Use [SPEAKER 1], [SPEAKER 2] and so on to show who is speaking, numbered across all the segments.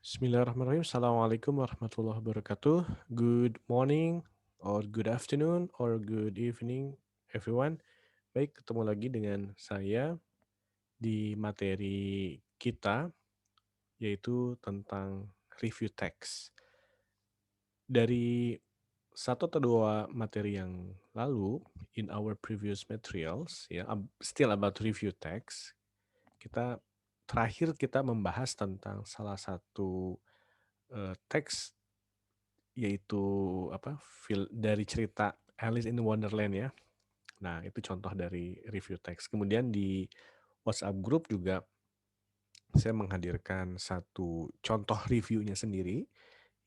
[SPEAKER 1] Bismillahirrahmanirrahim. Assalamualaikum warahmatullahi wabarakatuh. Good morning or good afternoon or good evening everyone. Baik, ketemu lagi dengan saya di materi kita yaitu tentang review text. Dari satu atau dua materi yang lalu in our previous materials ya still about review text, kita membahas tentang salah satu teks yaitu dari cerita Alice in Wonderland ya. Nah, itu contoh dari review teks. Kemudian di WhatsApp group juga saya menghadirkan satu contoh reviewnya sendiri,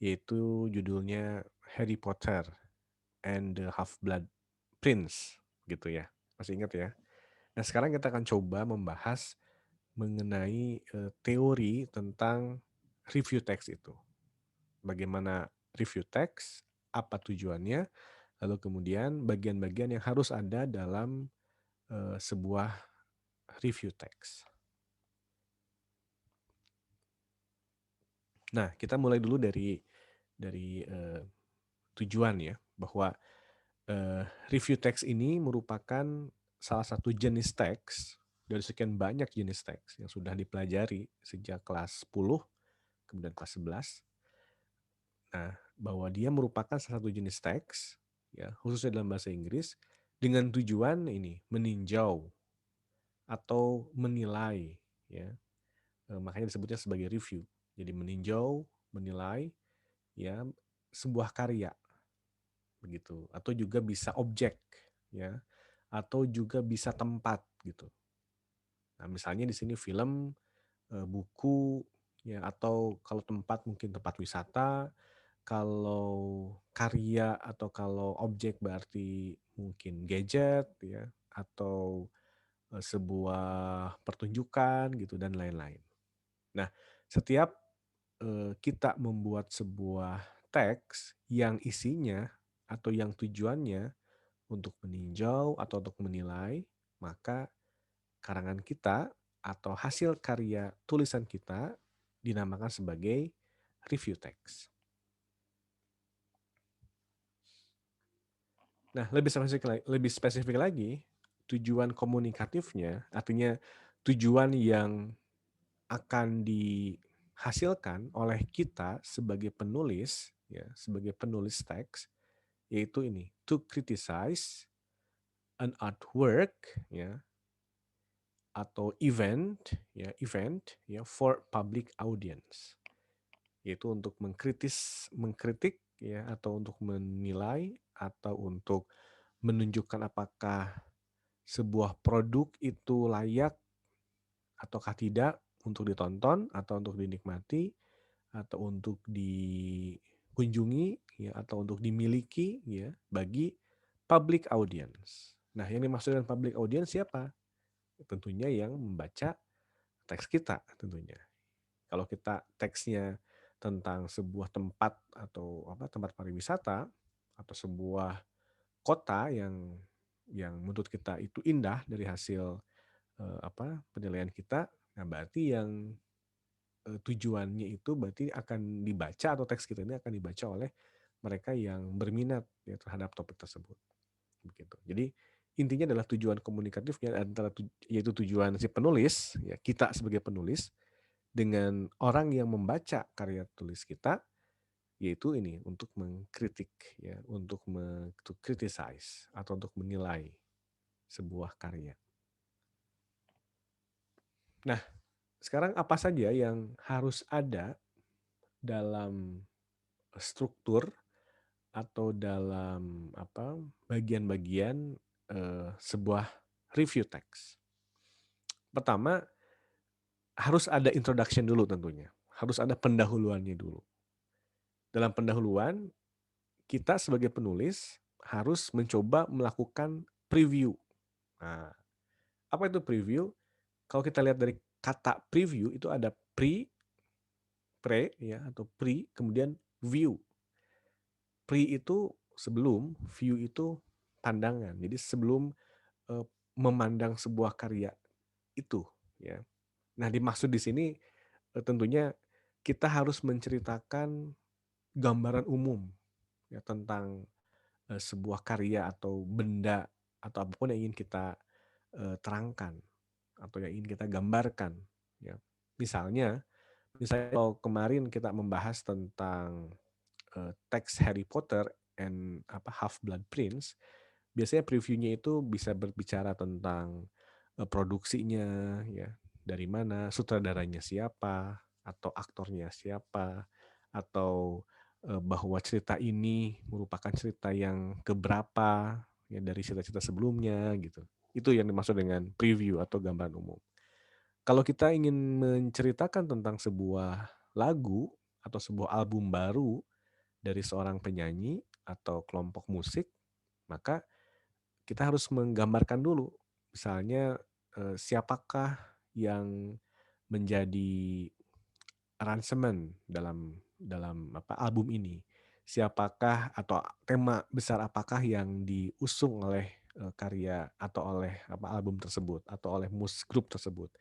[SPEAKER 1] yaitu judulnya Harry Potter and the Half-Blood Prince, gitu ya. Masih ingat ya? Nah, sekarang kita akan coba membahas mengenai teori tentang review text itu. Bagaimana review text, apa tujuannya, lalu kemudian bagian-bagian yang harus ada dalam sebuah review text. Nah, kita mulai dulu dari tujuan ya, bahwa review text ini merupakan salah satu jenis teks dari sekian banyak jenis teks yang sudah dipelajari sejak kelas 10, kemudian kelas 11. Nah, bahwa dia merupakan salah satu jenis teks, ya, khususnya dalam bahasa Inggris, dengan tujuan ini meninjau atau menilai, ya, makanya disebutnya sebagai review. Jadi meninjau, menilai, ya, sebuah karya, begitu. Atau juga bisa objek, ya, atau juga bisa tempat, gitu. Nah, misalnya di sini film, buku, ya, atau kalau tempat mungkin tempat wisata. Kalau karya atau kalau objek berarti mungkin gadget ya, atau sebuah pertunjukan gitu dan lain-lain. Nah, setiap kita membuat sebuah teks yang isinya atau yang tujuannya untuk meninjau atau untuk menilai, maka karangan kita atau hasil karya tulisan kita dinamakan sebagai review text. Nah, lebih spesifik lagi, tujuan komunikatifnya, artinya tujuan yang akan dihasilkan oleh kita sebagai penulis, ya, sebagai penulis teks, yaitu ini, to criticize an artwork, ya, atau event, for public audience, yaitu untuk mengkritik, ya, atau untuk menilai, atau untuk menunjukkan apakah sebuah produk itu layak ataukah tidak untuk ditonton atau untuk dinikmati atau untuk dikunjungi ya atau untuk dimiliki ya bagi public audience. Nah, yang dimaksud dengan public audience siapa? Tentunya yang membaca teks kita tentunya. Kalau kita teksnya tentang sebuah tempat atau tempat pariwisata atau sebuah kota yang menurut kita itu indah dari hasil penilaian kita, nah berarti yang tujuannya itu berarti akan dibaca atau teks kita ini akan dibaca oleh mereka yang berminat ya terhadap topik tersebut, begitu. Jadi intinya adalah tujuan komunikatifnya antara yaitu tujuan si penulis, ya kita sebagai penulis dengan orang yang membaca karya tulis kita, yaitu ini untuk mengkritik ya, untuk to criticize atau untuk menilai sebuah karya. Nah, sekarang apa saja yang harus ada dalam struktur atau dalam bagian-bagian sebuah review text? Pertama, harus ada introduction dulu tentunya. Harus ada pendahuluannya dulu. Dalam pendahuluan, kita sebagai penulis harus mencoba melakukan preview. Nah, apa itu preview? Kalau kita lihat dari kata preview itu ada pre ya atau kemudian view. Pre itu sebelum, view itu pandangan. Jadi sebelum eh, memandang sebuah karya itu, ya. Nah, dimaksud di sini tentunya kita harus menceritakan gambaran umum ya tentang sebuah karya atau benda atau apapun yang ingin kita terangkan atau yang ingin kita gambarkan ya. Misalnya kalau kemarin kita membahas tentang teks Harry Potter and Half-Blood Prince, biasanya previewnya itu bisa berbicara tentang produksinya ya, dari mana, sutradaranya siapa, atau aktornya siapa, atau bahwa cerita ini merupakan cerita yang keberapa ya dari cerita-cerita sebelumnya gitu. Itu yang dimaksud dengan preview atau gambaran umum. Kalau kita ingin menceritakan tentang sebuah lagu atau sebuah album baru dari seorang penyanyi atau kelompok musik, maka kita harus menggambarkan dulu. Misalnya siapakah yang menjadi aransemen dalam dalam album ini. Siapakah atau tema besar apakah yang diusung oleh karya atau oleh album tersebut atau oleh grup tersebut.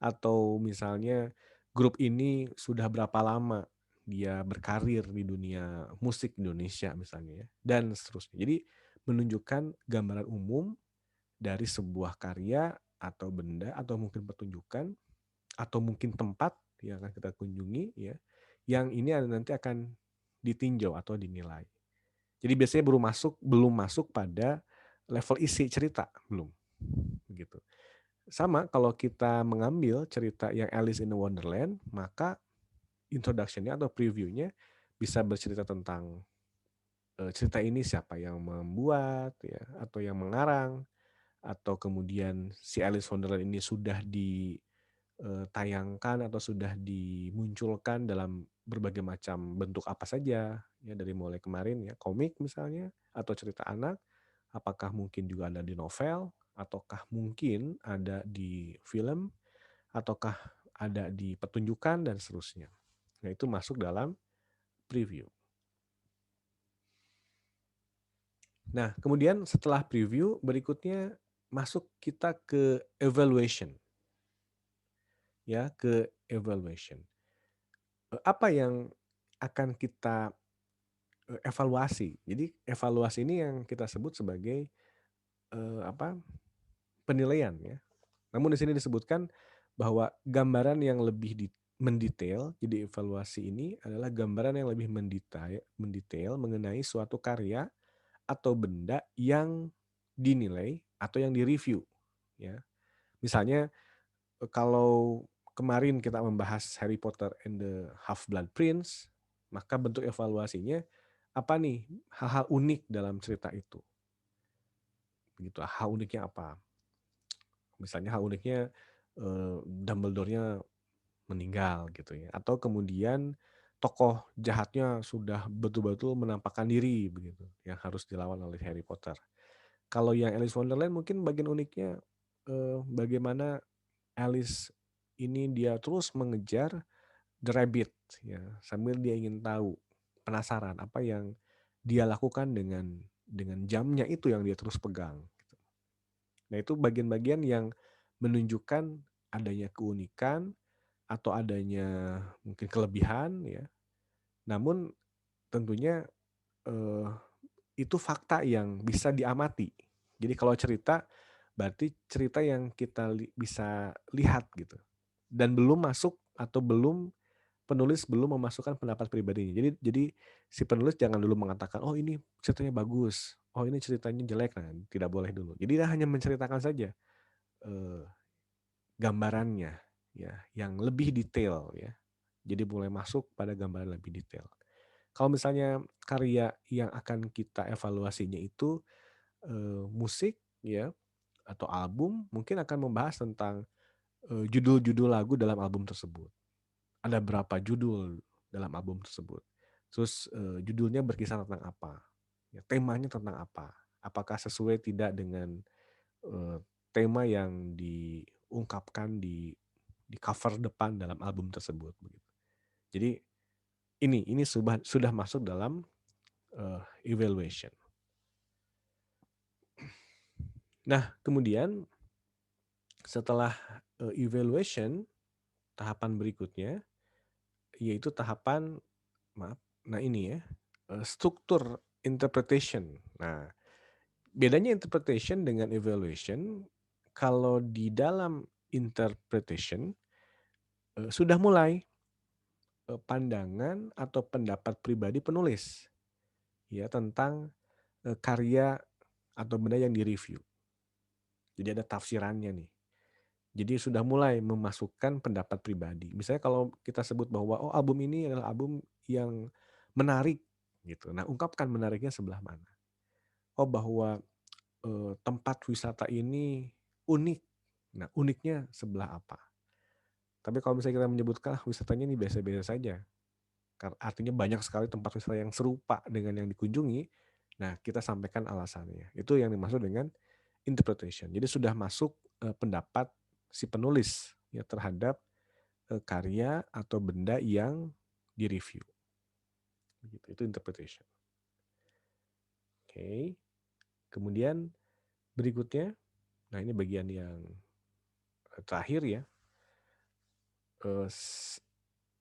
[SPEAKER 1] Atau misalnya grup ini sudah berapa lama dia berkarir di dunia musik Indonesia misalnya ya, dan seterusnya. Jadi menunjukkan gambaran umum dari sebuah karya atau benda atau mungkin pertunjukan atau mungkin tempat yang akan kita kunjungi ya, yang ini nanti akan ditinjau atau dinilai. Jadi biasanya belum masuk pada level isi cerita, belum. Begitu. Sama kalau kita mengambil cerita yang Alice in Wonderland, maka introduction-nya atau preview-nya bisa bercerita tentang cerita ini siapa yang membuat ya atau yang mengarang, atau kemudian si Alice Wonderland ini sudah ditayangkan atau sudah dimunculkan dalam berbagai macam bentuk apa saja ya, dari mulai kemarin ya komik misalnya atau cerita anak, apakah mungkin juga ada di novel ataukah mungkin ada di film ataukah ada di pertunjukan dan seterusnya. Nah, itu masuk dalam preview. Nah, kemudian setelah preview, berikutnya masuk kita ke evaluation. Ya, ke evaluation. Apa yang akan kita evaluasi? Jadi evaluasi ini yang kita sebut sebagai apa? Penilaian ya. Namun di sini disebutkan bahwa gambaran yang lebih mendetail, jadi evaluasi ini adalah gambaran yang lebih mendetail mengenai suatu karya atau benda yang dinilai atau yang direview ya. Misalnya kalau kemarin kita membahas Harry Potter and the Half-Blood Prince, maka bentuk evaluasinya apa nih hal-hal unik dalam cerita itu. Begitu, hal uniknya apa? Misalnya hal uniknya Dumbledore-nya meninggal gitu ya, atau kemudian tokoh jahatnya sudah betul-betul menampakkan diri begitu, yang harus dilawan oleh Harry Potter. Kalau yang Alice Wonderland mungkin bagian uniknya bagaimana Alice ini dia terus mengejar the rabbit ya, sambil dia ingin tahu, penasaran apa yang dia lakukan dengan jamnya itu yang dia terus pegang. Gitu. Nah, itu bagian-bagian yang menunjukkan adanya keunikan atau adanya mungkin kelebihan ya. Namun tentunya eh, itu fakta yang bisa diamati. Jadi kalau cerita berarti cerita yang kita bisa lihat gitu. Dan belum masuk atau penulis belum memasukkan pendapat pribadinya. Jadi si penulis jangan dulu mengatakan, oh ini ceritanya bagus, oh ini ceritanya jelek, nah tidak boleh dulu. Jadi dia hanya menceritakan saja eh, gambarannya, ya, yang lebih detail ya. Jadi mulai masuk pada gambaran lebih detail. Kalau misalnya karya yang akan kita evaluasinya itu musik ya atau album, mungkin akan membahas tentang judul-judul lagu dalam album tersebut. Ada berapa judul dalam album tersebut. Terus judulnya berkisar tentang apa? Ya, temanya tentang apa? Apakah sesuai tidak dengan tema yang diungkapkan di cover depan dalam album tersebut begitu. Jadi ini sudah masuk dalam evaluation. Nah, kemudian setelah evaluation, tahapan berikutnya yaitu tahapan maaf, nah ini ya, struktur interpretation. Nah, bedanya interpretation dengan evaluation, kalau di dalam interpretation, sudah mulai, pandangan atau pendapat pribadi penulis, ya tentang, karya atau benda yang direview. Jadi ada tafsirannya nih. Jadi sudah mulai memasukkan pendapat pribadi. Misalnya kalau kita sebut bahwa, "Oh, album ini adalah album yang menarik," gitu. Nah, ungkapkan menariknya sebelah mana. Oh, bahwa, tempat wisata ini unik. Nah, uniknya sebelah apa. Tapi kalau misalnya kita menyebutkan, wisatanya ini biasa-biasa saja. Artinya banyak sekali tempat wisata yang serupa dengan yang dikunjungi. Nah, kita sampaikan alasannya. Itu yang dimaksud dengan interpretation. Jadi sudah masuk, pendapat si penulis ya terhadap, karya atau benda yang direview. Begitu, itu interpretation. Oke. Kemudian berikutnya, nah ini bagian yang terakhir ya.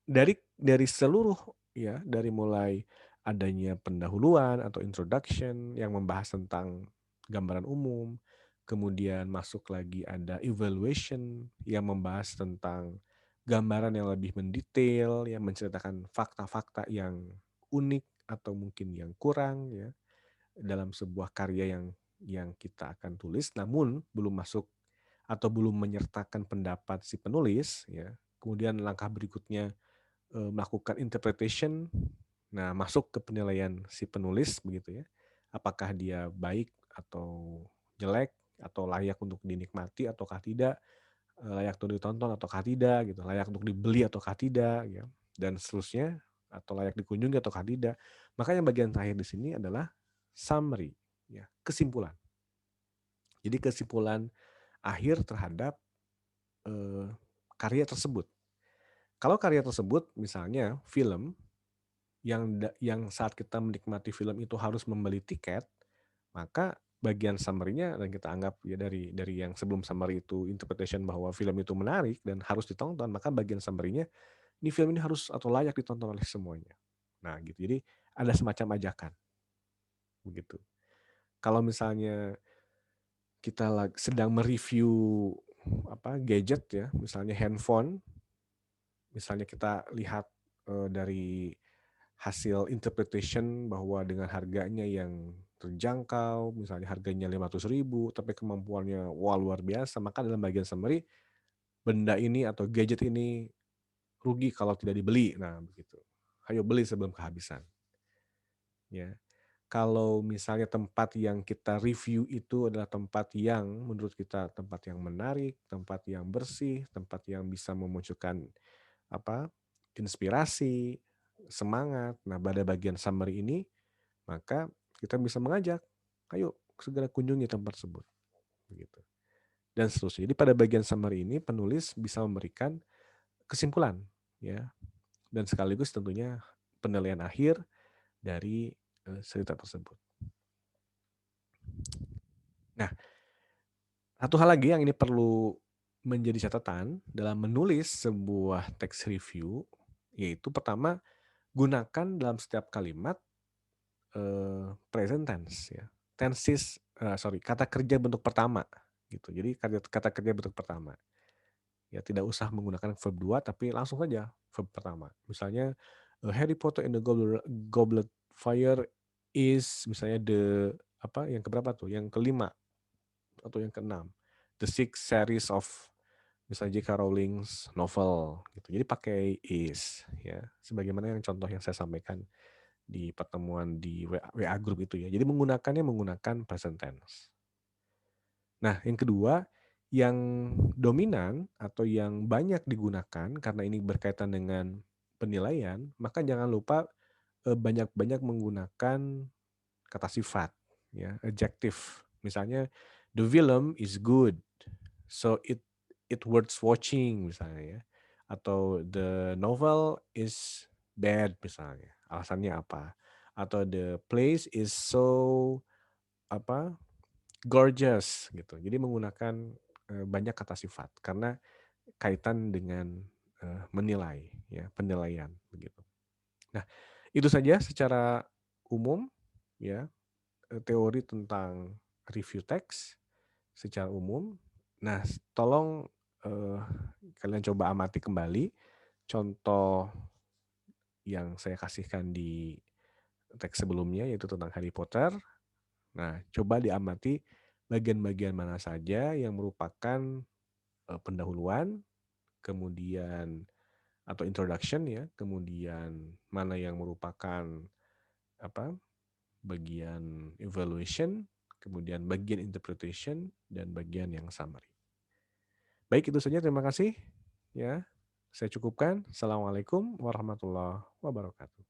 [SPEAKER 1] Dari seluruh ya, dari mulai adanya pendahuluan atau introduction yang membahas tentang gambaran umum, kemudian masuk lagi ada evaluation yang membahas tentang gambaran yang lebih mendetail, yang menceritakan fakta-fakta yang unik atau mungkin yang kurang ya dalam sebuah karya yang kita akan tulis, namun belum masuk atau belum menyertakan pendapat si penulis ya. Kemudian langkah berikutnya melakukan interpretation, nah masuk ke penilaian si penulis begitu ya. Apakah dia baik atau jelek atau layak untuk dinikmati ataukah tidak, layak untuk ditonton ataukah tidak gitu, layak untuk dibeli ataukah tidak ya, dan seterusnya, atau layak dikunjungi ataukah tidak. Makanya bagian terakhir di sini adalah summary ya, kesimpulan. Jadi kesimpulan akhir terhadap, eee, karya tersebut. Kalau karya tersebut misalnya film yang saat kita menikmati film itu harus membeli tiket, maka bagian summary-nya dan kita anggap ya dari yang sebelum summary itu interpretation bahwa film itu menarik dan harus ditonton, maka bagian summary-nya, ini film ini harus atau layak ditonton oleh semuanya. Nah gitu, jadi ada semacam ajakan, begitu. Kalau misalnya kita sedang mereview gadget ya, misalnya handphone, misalnya kita lihat, dari hasil interpretation bahwa dengan harganya yang terjangkau, misalnya harganya 500.000 tapi kemampuannya wah luar biasa, maka dalam bagian summary, benda ini atau gadget ini rugi kalau tidak dibeli. Nah, begitu. Ayo beli sebelum kehabisan. Ya. Kalau misalnya tempat yang kita review itu adalah tempat yang menurut kita tempat yang menarik, tempat yang bersih, tempat yang bisa memunculkan apa? Inspirasi, semangat. Nah, pada bagian summary ini maka kita bisa mengajak, "Ayo segera kunjungi tempat tersebut." Begitu. Dan seterusnya. Jadi pada bagian summary ini penulis bisa memberikan kesimpulan ya dan sekaligus tentunya penilaian akhir dari cerita tersebut. Nah, satu hal lagi yang ini perlu menjadi catatan dalam menulis sebuah teks review, yaitu pertama, gunakan dalam setiap kalimat present tense ya. Kata kerja bentuk pertama gitu. Jadi kata kerja bentuk pertama. Ya tidak usah menggunakan verb 2 tapi langsung saja verb pertama. Misalnya Harry Potter and the Goblet Fire is misalnya yang keberapa tuh? Yang kelima atau yang keenam. The sixth series of misalnya J.K. Rowling's novel gitu. Jadi pakai is ya. Sebagaimana yang contoh yang saya sampaikan di pertemuan di WA group itu ya. Jadi menggunakan present tense. Nah, yang kedua, yang dominan atau yang banyak digunakan karena ini berkaitan dengan penilaian, maka jangan lupa banyak-banyak menggunakan kata sifat ya, adjective. Misalnya the film is good, so it worth watching misalnya ya. Atau the novel is bad misalnya. Alasannya apa? Atau the place is so apa? Gorgeous gitu. Jadi menggunakan banyak kata sifat karena kaitan dengan menilai, ya, penilaian begitu. Nah, itu saja secara umum, ya, teori tentang review text secara umum. Nah, tolong kalian coba amati kembali contoh yang saya kasihkan di teks sebelumnya, yaitu tentang Harry Potter. Nah, coba diamati bagian-bagian mana saja yang merupakan pendahuluan, kemudian atau introduction, ya, kemudian mana yang merupakan apa bagian evaluation, kemudian bagian interpretation, dan bagian yang summary. Baik, itu saja. Terima kasih. Ya, saya cukupkan. Assalamualaikum warahmatullahi wabarakatuh.